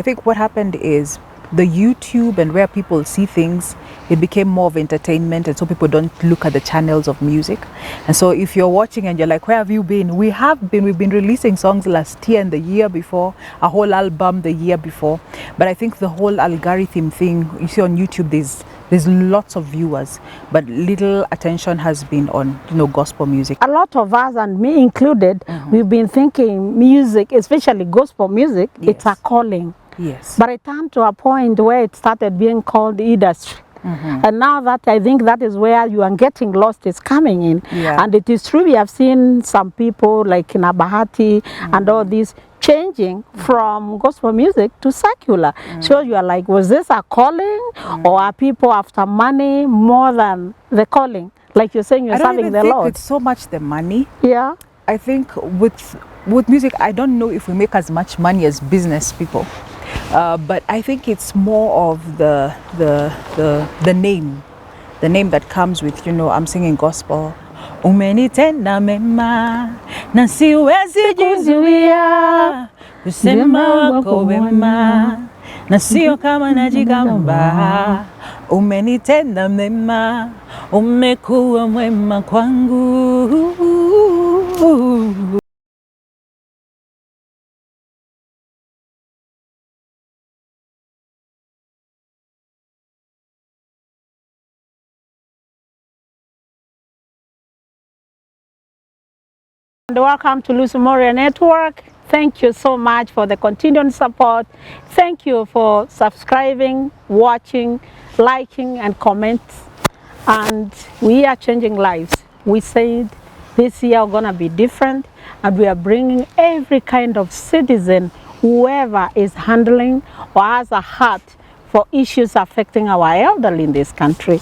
I think what happened is the YouTube and where people see things, it became more of entertainment, and so people don't look at the channels of music. And so if you're watching and you're like, where have you been? We've been releasing songs last year and the year before, a whole album the year before. But I think the whole algorithm thing, you see on YouTube, there's lots of viewers, but little attention has been on, gospel music. A lot of us, and me included, we've been thinking music, especially gospel music, it's a calling. Yes. But it came to a point where it started being called industry. And now that I think that is where you are getting lost is coming in. Yeah. And it is true, we have seen some people like Bahati and all these changing from gospel music to secular. So you are like, was this a calling or are people after money more than the calling? Like you're saying, you're serving the Lord. I don't even think it's so much the money. Yeah. I think with music, I don't know if we make as much money as business people. But I think it's more of the name that comes with, I'm singing gospel. Umenitenda mema na siwezi kuzuia kusema wako wema na sio kama najigamba. Umenitenda mema, umekuwa mwema kwangu. And welcome to Lucy Mworia Network. Thank you so much for the continued support. Thank you for subscribing, watching, liking and comments. And we are changing lives. We said this year we're gonna be different, and we are bringing every kind of citizen, whoever is handling or has a heart for issues affecting our elderly in this country.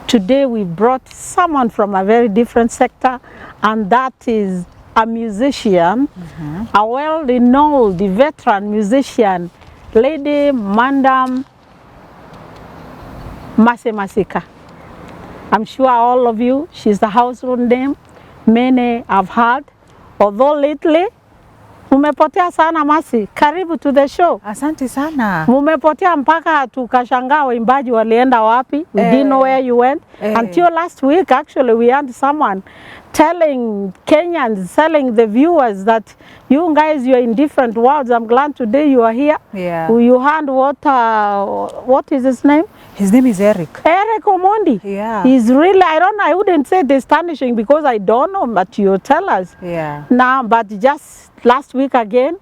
Today we brought someone from a very different sector, and that is a musician, a well-renowned veteran musician, Lady Madam Masika. I'm sure all of you, she's the household name. Many have heard, although lately, mumepotea sana Masi. Karibu to the show. Asante sana. Mumepotea mpaka tukashangaa waimbaji walienda wapi. We didn't know where you went. Until last week, actually, we had someone telling Kenyans, telling the viewers that you guys, you're in different worlds. I'm glad today you are here. Yeah. You heard what is his name? His name is Eric. Eric Omondi. Yeah. He's really, I wouldn't say astonishing because I don't know, but you tell us. Yeah. Now, but just last week again,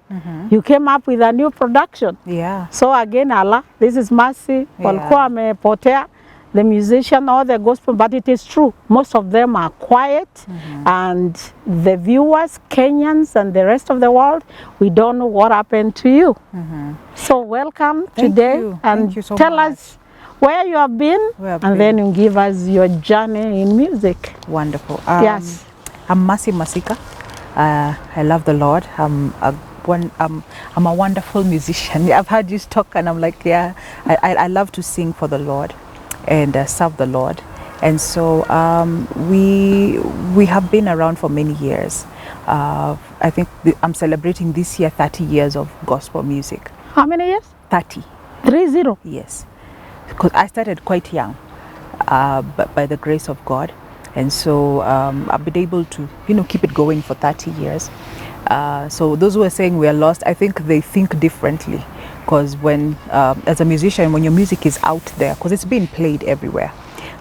you came up with a new production. Yeah. So again, Allah, this is Mercy. Walikuwa wamepotea, the musician or the gospel, but it is true. Most of them are quiet, and the viewers, Kenyans and the rest of the world, we don't know what happened to you. So welcome today, and Thank you so tell much. us where you have been, then you give us your journey in music. Wonderful. Yes. I'm Masika. I love the Lord. I'm a wonderful musician. I've heard you talk, and I'm like, yeah, I love to sing for the Lord and serve the Lord. And so we have been around for many years. I think I'm celebrating this year 30 years of gospel music. How many years? 30. 30. Yes. Because I started quite young, but by the grace of God. And so I've been able to, keep it going for 30 years. So those who are saying we are lost, I think they think differently. Because when, as a musician, when your music is out there, because it's being played everywhere.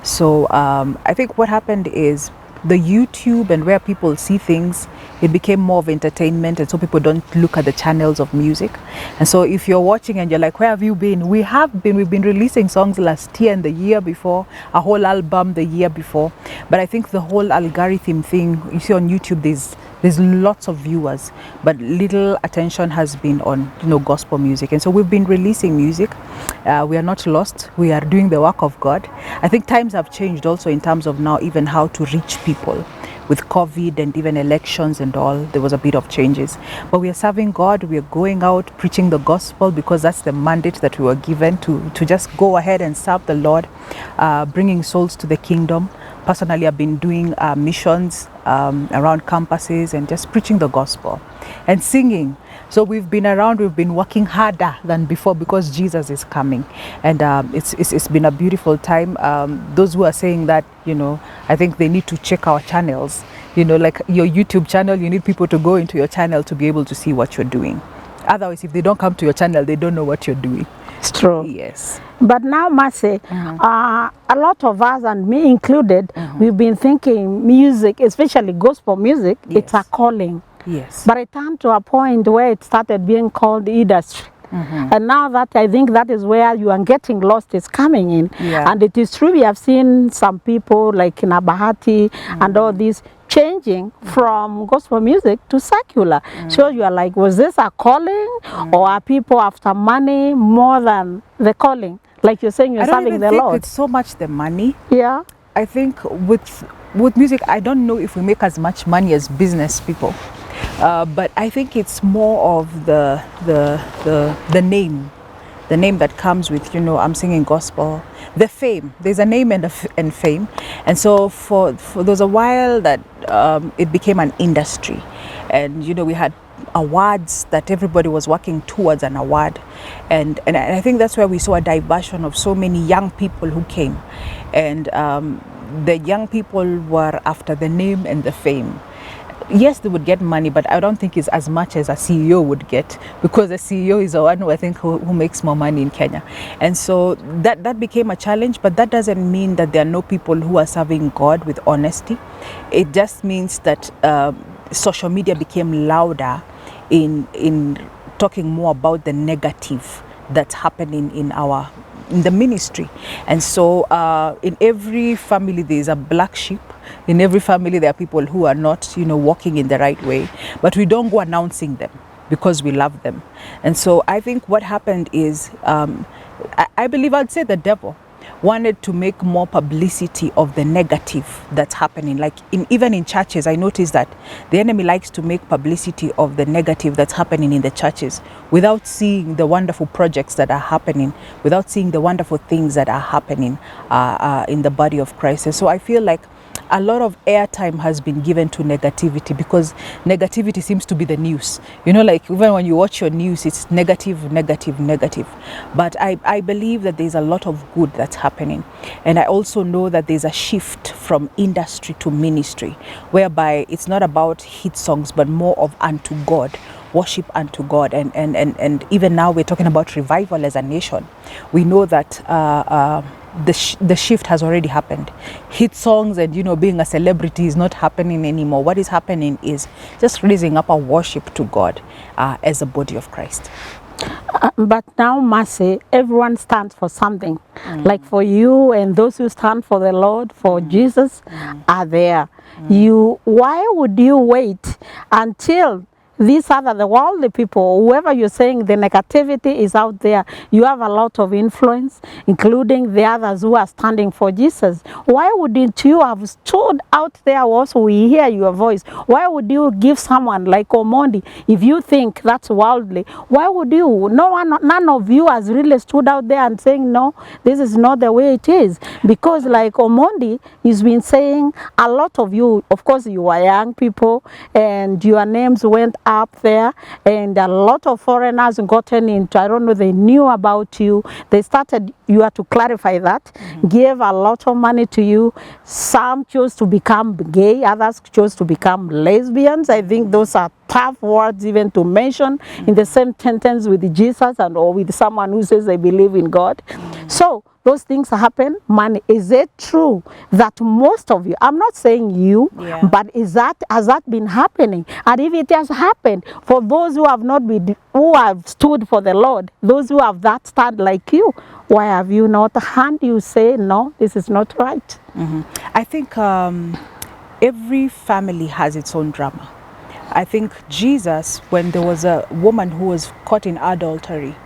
So I think what happened is the YouTube and where people see things, it became more of entertainment, and so people don't look at the channels of music. And so if you're watching and you're like, where have you been? We've been releasing songs last year and the year before, a whole album the year before. But I think the whole algorithm thing, you see on YouTube, there's lots of viewers, but little attention has been on, gospel music. And so we've been releasing music. We are not lost. We are doing the work of God. I think times have changed also in terms of now even how to reach people. With COVID and even elections and all, there was a bit of changes. But we are serving God. We are going out preaching the gospel because that's the mandate that we were given to just go ahead and serve the Lord, bringing souls to the kingdom. Personally, I've been doing missions around campuses and just preaching the gospel and singing. So we've been around, we've been working harder than before because Jesus is coming. And it's been a beautiful time. Those who are saying that, I think they need to check our channels. Like your YouTube channel, you need people to go into your channel to be able to see what you're doing. Otherwise, if they don't come to your channel, they don't know what you're doing. It's true. Yes. But now, Masi, a lot of us, and me included, we've been thinking music, especially gospel music, it's a calling. Yes. But it turned to a point where it started being called industry. And now that I think that is where you are getting lost is coming in. Yeah. And it is true, we have seen some people like Nabahati and all these changing from gospel music to secular. So you are like, was this a calling or are people after money more than the calling? Like you're saying, you're serving the Lord. I don't even think it's so much the money. Yeah. I think with music, I don't know if we make as much money as business people. But I think it's more of the name that comes with, I'm singing gospel, the fame. There's a name and fame, and so for there was a while that it became an industry, and we had awards that everybody was working towards an award, and I think that's where we saw a diversion of so many young people who came, and the young people were after the name and the fame. Yes, they would get money, but I don't think it's as much as a CEO would get, because the CEO is the one who makes more money in Kenya. And so that became a challenge, but that doesn't mean that there are no people who are serving God with honesty. It just means that social media became louder in talking more about the negative that's happening in the ministry. And so in every family there is a black sheep. In every family there are people who are not walking in the right way, but we don't go announcing them because we love them. And so I think what happened is I believe I'd say the devil wanted to make more publicity of the negative that's happening. Like even in churches, I noticed that the enemy likes to make publicity of the negative that's happening in the churches without seeing the wonderful projects that are happening, without seeing the wonderful things that are happening in the body of Christ. And so I feel like a lot of airtime has been given to negativity because negativity seems to be the news. Like even when you watch your news, it's negative, negative, negative. But I believe that there's a lot of good that's happening. And I also know that there's a shift from industry to ministry, whereby it's not about hit songs, but more of unto God, worship unto God. And even now we're talking about revival as a nation. We know that the shift has already happened. Hit songs and being a celebrity is not happening anymore. What is happening is just raising up our worship to God as a body of Christ. But now, Masi, everyone stands for something. Like for you and those who stand for the Lord, for Jesus, are there. Why would you wait until these are the worldly people, whoever you're saying the negativity is out there? You have a lot of influence, including the others who are standing for Jesus. Why wouldn't you have stood out there also? We hear your voice. Why would you give someone like Omondi, if you think that's worldly? Why would you? None of you has really stood out there and saying, no, this is not the way it is. Because like Omondi, he's been saying, a lot of you, of course, you are young people, and your names went up there, and a lot of foreigners gotten into, I don't know, they knew about you. They started, you have to clarify that, gave a lot of money to you. Some chose to become gay, others chose to become lesbians. I think those are tough words even to mention in the same sentence with Jesus or with someone who says they believe in God. So those things happen. Money, is it true that most of you, I'm not saying you, but has that been happening? And if it has happened, for those who have not been, who have stood for the Lord, those who have that stand like you, why have you not heard you say, no, this is not right? I think every family has its own drama. I think Jesus, when there was a woman who was caught in adultery,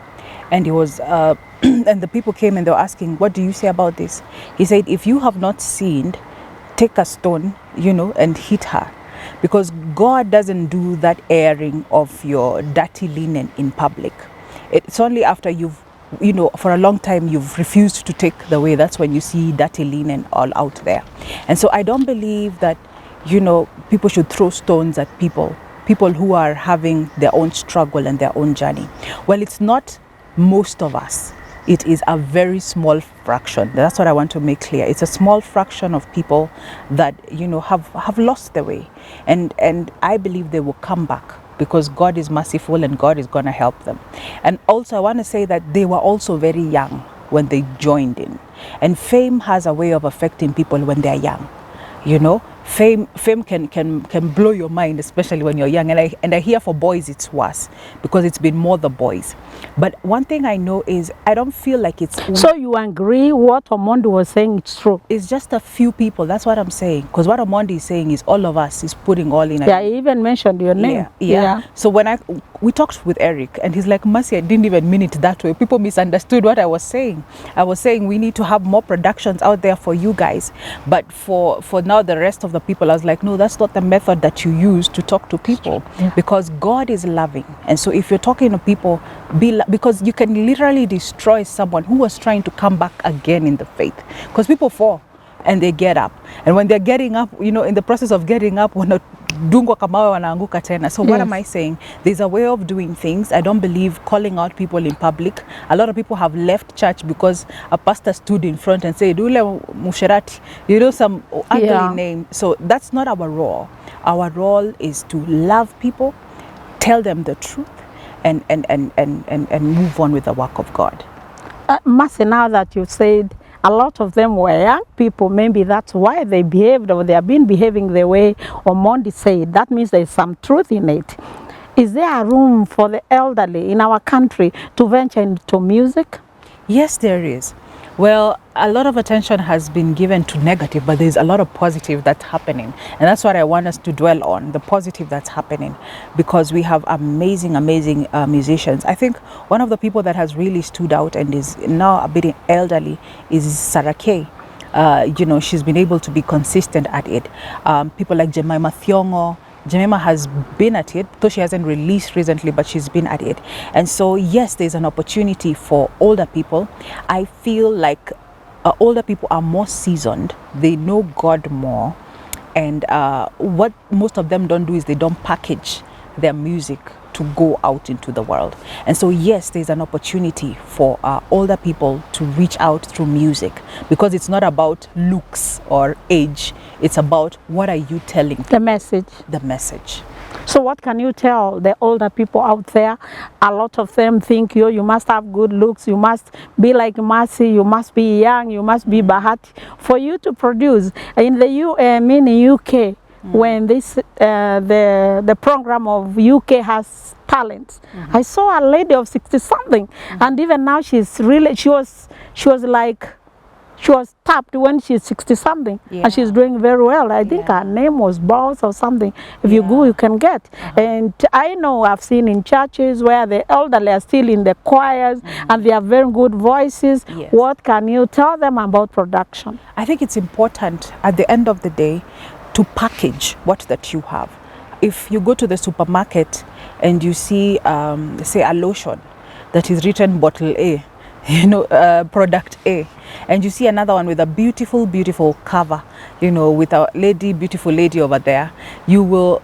and he was and the people came and they were asking, what do you say about this? He said, if you have not sinned, take a stone, and hit her. Because God doesn't do that airing of your dirty linen in public. It's only after you've, for a long time you've refused to take the way, that's when you see dirty linen all out there. And so I don't believe that you know, people should throw stones at people who are having their own struggle and their own journey. Well, it's not most of us. It is a very small fraction. That's what I want to make clear. It's a small fraction of people that, you know, have lost their way. And I believe they will come back, because God is merciful and God is going to help them. And also I want to say that they were also very young when they joined in. And fame has a way of affecting people when they're young. You know, fame can blow your mind, especially when you're young. And I hear for boys it's worse, because it's been more the boys. But one thing I know is I don't feel like it's... So you agree what Omondi was saying, it's true? It's just a few people. That's what I'm saying. Because what Omondi is saying is all of us is putting all in. Yeah, he even mentioned your name. Yeah. So when we talked with Eric, and he's like, Mercy, I didn't even mean it that way. People misunderstood what I was saying. I was saying we need to have more productions out there for you guys. But for now, the rest of the people, I was like, no, that's not the method that you use to talk to people. Yeah. Because God is loving. And so if you're talking to people, because you can literally destroy someone who was trying to come back again in the faith. Because people fall and they get up. And when they're getting up, you know, in the process of getting up, dungwa kamawe wanaanguka tena. So what am I saying? There's a way of doing things. I don't believe calling out people in public. A lot of people have left church because a pastor stood in front and said, Ule musherati, you know, some ugly name. So that's not our role. Our role is to love people, tell them the truth, and move on with the work of God. Mercy, now that you said a lot of them were young people, maybe that's why they behaved, or they have been behaving the way Omondi said. That means there's some truth in it. Is there a room for the elderly in our country to venture into music? Yes, there is. Well, a lot of attention has been given to negative, but there's a lot of positive that's happening. And that's what I want us to dwell on, the positive that's happening, because we have amazing musicians. I think one of the people that has really stood out and is now a bit elderly is Sarah Kay. You know, she's been able to be consistent at it. People like Jemima Thiongo. Jemima has been at it, though she hasn't released recently, but she's been at it. And so, yes, there's an opportunity for older people. I feel like older people are more seasoned. They know God more. And what most of them don't do is they don't package their music to go out into the world. And so, yes, there's an opportunity for older people to reach out through music, because it's not about looks or age. It's about what are you telling them? The message. The message. So what can you tell the older people out there? A lot of them think you must have good looks, you must be like Mercy, you must be young, you must be Bahati. For you to produce in the UK, when this the program of UK has talents, I saw a lady of 60-something, and even now she was tapped when she's 60-something, and she's doing very well. I think her name was Boss or something. If you go, you can get. And I know I've seen in churches where the elderly are still in the choirs, and they have very good voices. What can you tell them about production? I think it's important at the end of the day to package what that you have. If you go to the supermarket and you see, say, a lotion that is written bottle A, you know, product A, and you see another one with a beautiful cover, you know, with a beautiful lady over there, you will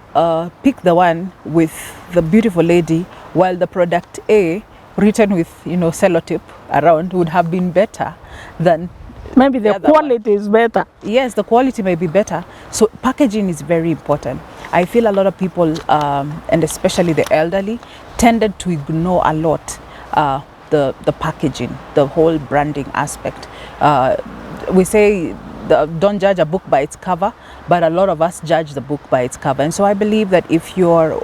pick the one with the beautiful lady, while the product A, written with, you know, sellotape around, would have been better than maybe the quality is better. Yes, the quality may be better. So packaging is very important. I feel a lot of people, and especially the elderly, tended to ignore a lot the packaging, the whole branding aspect. We say don't judge a book by its cover, but a lot of us judge the book by its cover. And so I believe that if you're,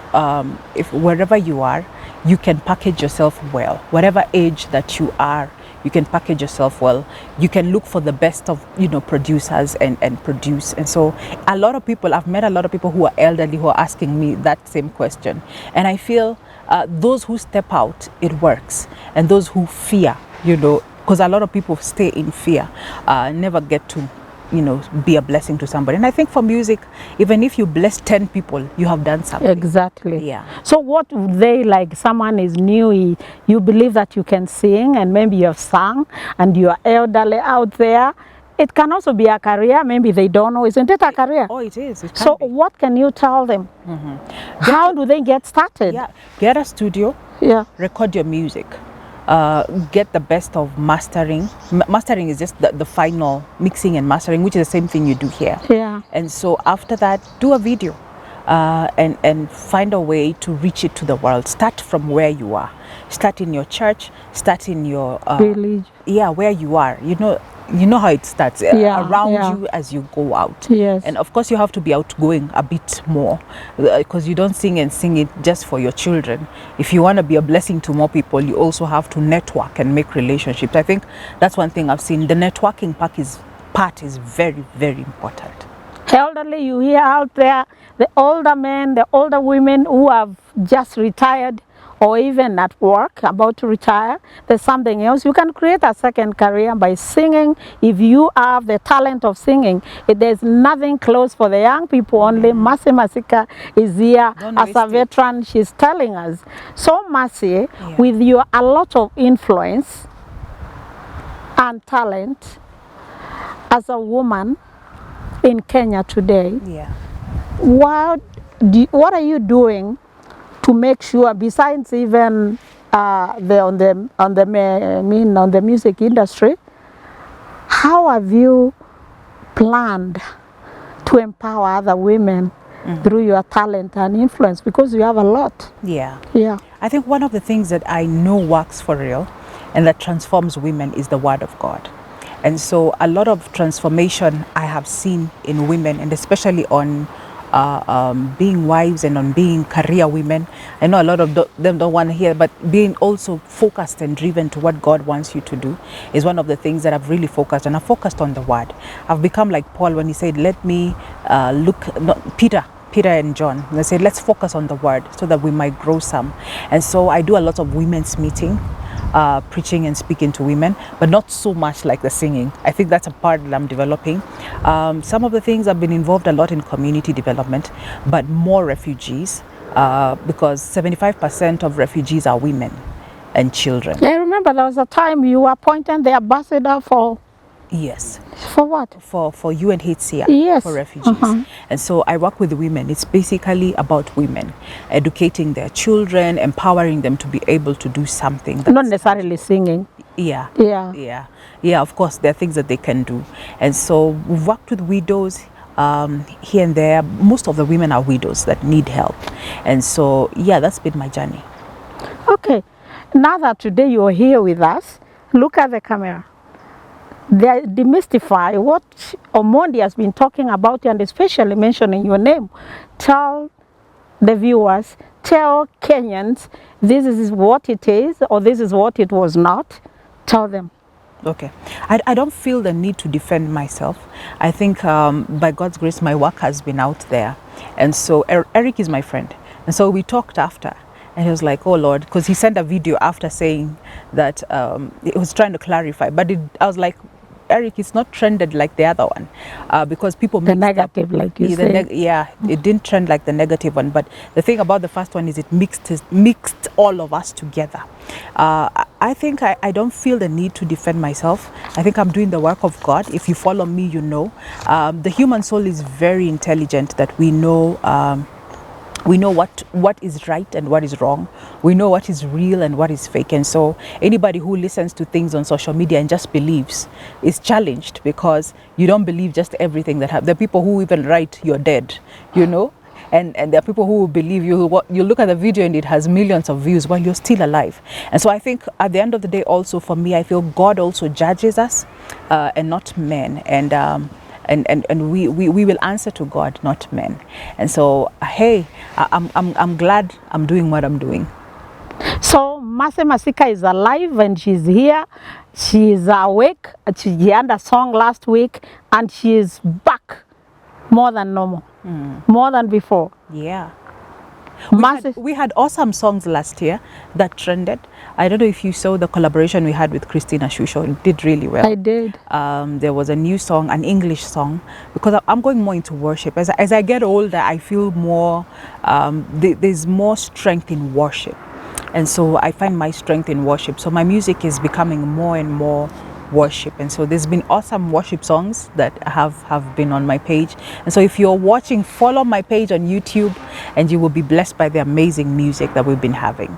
if wherever you are, you can package yourself well. Whatever age that you are, you can package yourself well. You can look for the best of, you know, producers and produce. And so a lot of people, I've met a lot of people who are elderly who are asking me that same question. And I feel those who step out, it works. And those who fear, you know, because a lot of people stay in fear, never get to, you know, be a blessing to somebody. And I think for music, even if you bless 10 people, you have done something. Exactly. Yeah. So what would they, like someone is new, you believe that you can sing, and maybe you have sung, and you are elderly out there, It can also be a career. Maybe they don't know. Isn't it a career? Oh, it is. It can So be. what can you tell them? How do they get started? Yeah, get a studio, Yeah. record your music, get the best of mastering. Mastering is just the final mixing and mastering, which is the same thing you do here. Yeah. And so after that, do a video, and find a way to reach it to the world. Start from where you are. Start in your church. Start in your Village. yeah, where you are. You know how it starts, Yeah, around yeah. you as you go out. Yes. And of course you have to be outgoing a bit more, because you don't sing and sing it just for your children. If you want to be a blessing to more people, you also have to network and make relationships. I think that's one thing I've seen. The networking part is very, very important. Elderly, you hear out there, the older men, the older women who have just retired or even at work, about to retire, there's something else. You can create a second career by singing. If you have the talent of singing, there's nothing close for the young people. Only Masika is here Don't as a waste it. veteran. She's telling us. So Masi, Yeah. with your a lot of influence and talent as a woman in Kenya today, Yeah. what are you doing to make sure, besides even on the music industry, how have you planned to empower other women through your talent and influence? Because you have a lot. Yeah. Yeah. I think one of the things that I know works for real and that transforms women is the Word of God. And so a lot of transformation I have seen in women, and especially on being wives and on being career women. I know a lot of them don't want to hear, but being also focused and driven to what God wants you to do is one of the things that I've really focused on. I've focused on the Word. I've become like Paul when he said, let me Peter and John. They said, let's focus on the Word so that we might grow some. And so I do a lot of women's meeting, preaching and speaking to women, but not so much like the singing. I think that's a part that I'm developing. Some of the things I've been involved a lot in community development, but more refugees, because 75% of refugees are women and children. I remember there was a time you were appointed the ambassador for Yes. what? For UNHCR, Yes. for refugees. And so I work with women. It's basically about women, educating their children, empowering them to be able to do something. Not necessarily singing. Yeah. Yeah. Yeah. Yeah, of course, there are things that they can do. And so we've worked with widows here and there. Most of the women are widows that need help. And so, yeah, that's been my journey. Okay. Now that today you're here with us, look at the camera. Demystify what Omondi has been talking about, and especially mentioning your name. Tell the viewers, tell Kenyans, this is what it is, or this is what it was not. Tell them. Okay. I don't feel the need to defend myself. I think by God's grace, my work has been out there. And so Eric is my friend. And so we talked after. And he was like, oh, Lord, because he sent a video after saying that he was trying to clarify. But I was like, Eric, it's not trended like the other one, because people The mixed negative, up, like you said. yeah, it didn't trend like the negative one. But the thing about the first one is it mixed all of us together. I think I don't feel the need to defend myself. I think I'm doing the work of God. If you follow me, you know. The human soul is very intelligent, that we know what is right and what is wrong. We know what is real and what is fake. And so anybody who listens to things on social media and just believes is challenged, because you don't believe just everything that happens. There are people who even write you're dead, you know, and there are people who will believe you look at the video and it has millions of views while you're still alive. And so I think at the end of the day, also for me, I feel God also judges us and not men. And we will answer to God, not men. And so, hey, I'm glad I'm doing what I'm doing. So Masika is alive and she's here. She's awake. She had a song last week and she is back more than normal, more than before. Yeah. Masi- We had awesome songs last year that trended. I don't know if you saw the collaboration we had with Christina Shusho. It did really well. I did. There was a new song, an English song, because I'm going more into worship. As I get older, I feel more, there's more strength in worship. And so I find my strength in worship. So my music is becoming more and more worship. And so there's been awesome worship songs that have been on my page. And so if you're watching, follow my page on YouTube and you will be blessed by the amazing music that we've been having.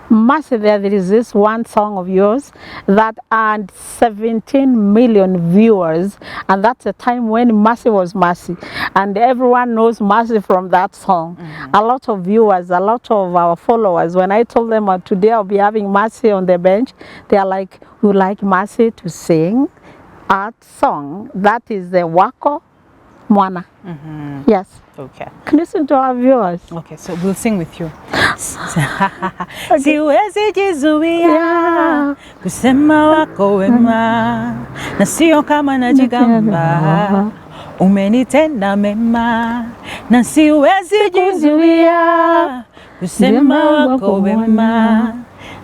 Mercy, there is this one song of yours that earned 17 million viewers, and that's the time when Mercy was Mercy, and everyone knows Mercy from that song. A lot of viewers, a lot of our followers, when I told them today I'll be having Mercy on the bench, they are like, we would like Mercy to sing our song. That is the Wako Mwana. Yes. Okay. Can you listen to our viewers? Okay, so we'll sing with you. Siwezi jizuia kusema wako wema, na sio kama najigamba, umenitenda mema, na siwezi jizuia kusema wako wema,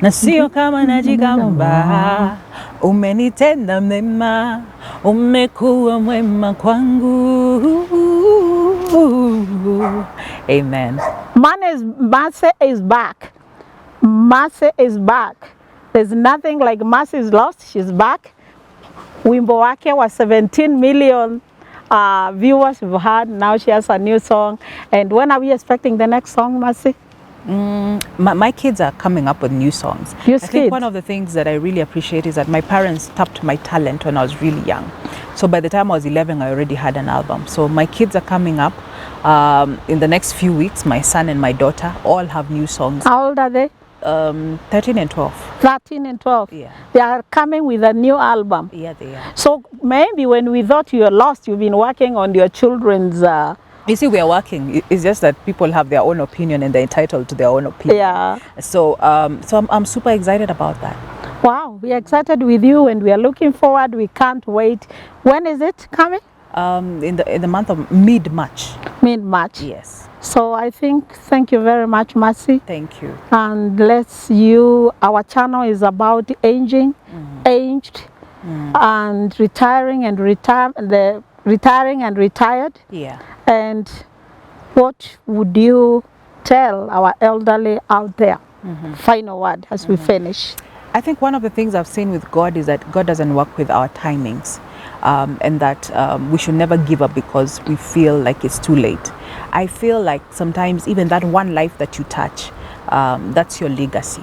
na sio kama najigamba, umenitenda mema, umekuwa mwema kwangu. Amen. Mercy is back. Mercy is back. There's nothing like Mercy is lost. She's back. Wimbo wake was 17 million viewers we've had. Now she has a new song. And when are we expecting the next song, Mercy? My kids are coming up with new songs. I think one of the things that I really appreciate is that my parents tapped my talent when I was really young. So by the time I was 11, I already had an album. So my kids are coming up in the next few weeks. My son and my daughter all have new songs. How old are they? 13 and 12. 13 and 12. Yeah. They are coming with a new album. Yeah, they are. So maybe when we thought you were lost, you've been working on your children's... You see, we are working. It's just that people have their own opinion and they're entitled to their own opinion. Yeah. So, I'm super excited about that. Wow, we are excited with you and we are looking forward. We can't wait. When is it coming? In the month of mid-March. Mid-March. Yes. So I think, thank you very much, Mercy. Thank you. And our channel is about aging, aged, and retiring and retired. Yeah. And what would you tell our elderly out there? Final word as we finish. I think one of the things I've seen with God is that God doesn't work with our timings, and that we should never give up because we feel like it's too late. I feel like sometimes even that one life that you touch, that's your legacy.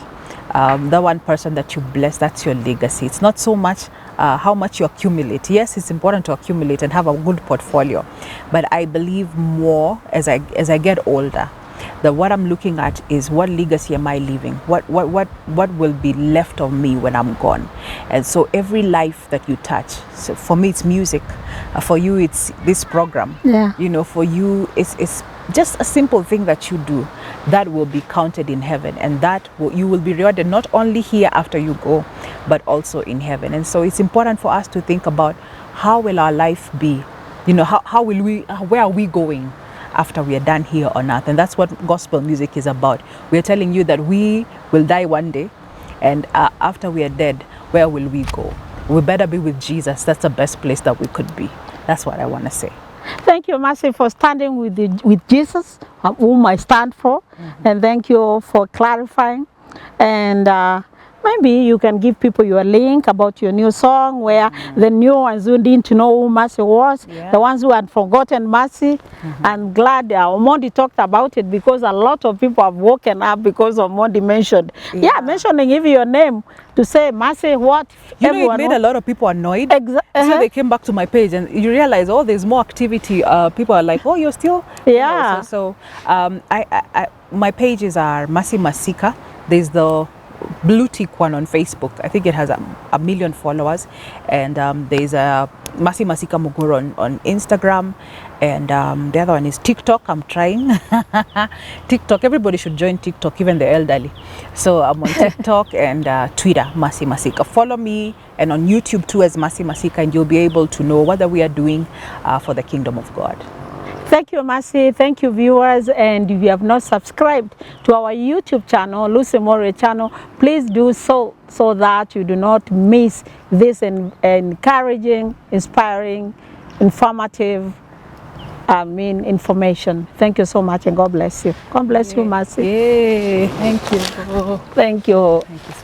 The one person that you bless, that's your legacy. It's not so much how much you accumulate. Yes, it's important to accumulate and have a good portfolio, but I believe more as I get older, that what I'm looking at is what legacy am I leaving? What will be left of me when I'm gone? And so every life that you touch, so for me it's music, for you it's this program. Yeah. You know, for you it's just a simple thing that you do that will be counted in heaven, and you will be rewarded not only here after you go, but also in heaven. And so it's important for us to think about how will our life be, you know, where are we going after we are done here on earth. And that's what gospel music is about. We're telling you that we will die one day, and after we are dead, where will we go? We better be with Jesus. That's the best place that we could be. That's what I want to say. Thank you, Mercy, for standing with Jesus, whom I stand for. And thank you for clarifying. And maybe you can give people your link about your new song, where the new ones who didn't know who Mercy was, the ones who had forgotten Mercy. I'm glad Omondi talked about it, because a lot of people have woken up because Omondi mentioned. Yeah, mentioning even your name to say Mercy, what? You know, it made a lot of people annoyed. So they came back to my page and you realize, oh, there's more activity. People are like, oh, you're still... Yeah. You know, my pages are Masika. There's the blue tick one on Facebook. I think it has a million followers. And there's a Masika Mworia on Instagram. And the other one is TikTok. I'm trying. TikTok. Everybody should join TikTok, even the elderly. So I'm on TikTok and Twitter, Masika. Follow me, and on YouTube too as Masika, and you'll be able to know what we are doing for the kingdom of God. Thank you, Mercy. Thank you, viewers. And if you have not subscribed to our YouTube channel, Lucy Mworia channel, please do so that you do not miss this encouraging, inspiring, informative information. Thank you so much, and God bless you. God bless you, Mercy. Yay. Thank you. Thank you. Thank you so